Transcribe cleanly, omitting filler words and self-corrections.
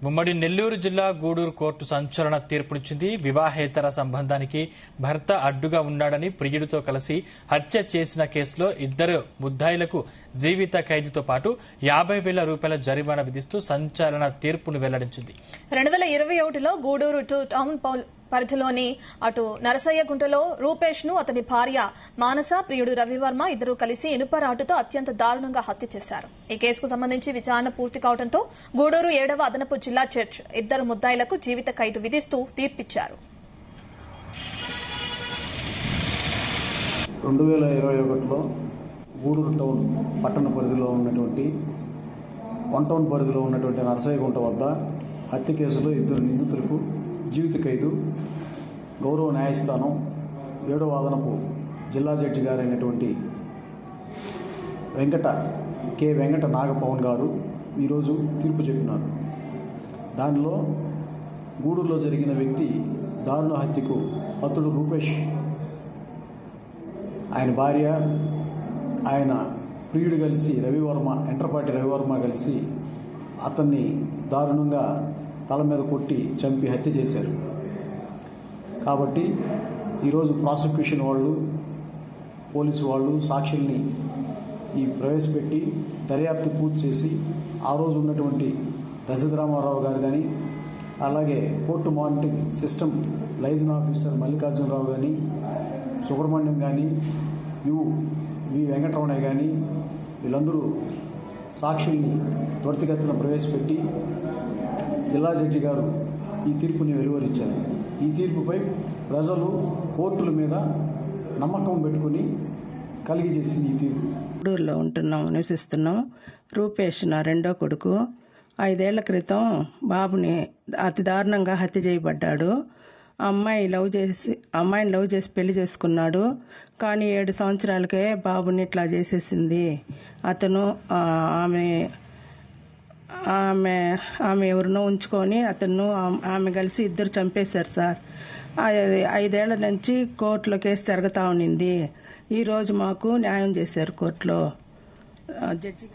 ఉమ్మడి నెల్లూరు జిల్లా గూడూరు కోర్టు సంచలన తీర్పునిచ్చింది. వివాహేతర సంబంధానికి భర్త అడ్డుగా ఉన్నాడని ప్రియుడితో కలిసి హత్య చేసిన కేసులో ఇద్దరు ముద్దాయిలకు జీవిత ఖైదుతో పాటు 50,000 రూపాయల జరిమానా విధిస్తూ సంచలన తీర్పును వెల్లడించింది. 2021లో గూడూరు టౌన్ పరిధిలోని అటు నరసయ్యగుంటలో రూపేష్ ను అతని భార్య మానస, ప్రియుడు రవివర్మ ఇద్దరు కలిసి ఇనుపరాటుతో అత్యంత దారుణంగా హత్య చేశారు. ఈ కేసుకు సంబంధించి విచారణ పూర్తి కావడంతో గూడూరు 7వ అదనపు జిల్లా జడ్జి ఇద్దరు ముద్దాయిలకు జీవిత ఖైదు విధిస్తూ తీర్పిచ్చారు. 2021లో గూడూరు టౌన్ పట్టణ పరిధిలో ఉన్నటువంటి వన్ టౌన్ పరిధిలో ఉన్నటువంటి నరసయ్యగుంట వద్ద హత్య కేసులో ఇద్దరు నిందితులకు జీవిత ఖైదు గౌరవ న్యాయస్థానం 7వ అదనపు జిల్లా జడ్జి గారైనటువంటి వెంకట నాగపవన్ గారు ఈరోజు తీర్పు చెప్పినారు. దానిలో గూడూరులో జరిగిన వ్యక్తి దారుణ హత్యకు అతడు రూపేష్, ఆయన భార్య, ఆయన ప్రియుడు కలిసి ఎంట్రపాటి రవివర్మ కలిసి అతన్ని దారుణంగా తల మీద కొట్టి చంపి హత్య చేశారు. కాబట్టి ఈరోజు ప్రాసిక్యూషన్ వాళ్ళు, పోలీసు వాళ్ళు సాక్షుల్ని ప్రవేశపెట్టి దర్యాప్తు పూర్తి చేసి ఆ రోజు ఉన్నటువంటి దశరథరామారావు గారు కానీ, అలాగే court monitoring system liaison officer Mallikarjunarao కానీ, సుబ్రహ్మణ్యం కానీ, వి వెంకటరమణయ్య కానీ వీళ్ళందరూ సాక్షుల్ని త్వరితగతిన ప్రవేశపెట్టి జిల్లా జడ్జి గారు ఈ తీర్పుని వెలువరించారు. ఈ తీర్పుపై ప్రజలు కోర్టుల మీద నమ్మకం పెట్టుకుని కలిగజేసింది ఈ తీర్పు. గూడూరులో నివసిస్తున్నాం. రూపేష్ నా రెండో కొడుకు 5 ఏళ్ల క్రితం బాబుని అతి దారుణంగా హత్య చేయబడ్డాడు. అమ్మాయిని లవ్ చేసి పెళ్లి చేసుకున్నాడు. కానీ 7 సంవత్సరాలకే బాబుని ఇట్లా చేసేసింది. అతను ఆమె ఎవరినో ఉంచుకొని ఆమె కలిసి ఇద్దరు చంపేశారు సార్. 5 ఏళ్ల నుంచి కోర్టులో కేసు జరుగుతూ ఉన్నింది. ఈరోజు మాకు న్యాయం చేశారు కోర్టులో జడ్జి.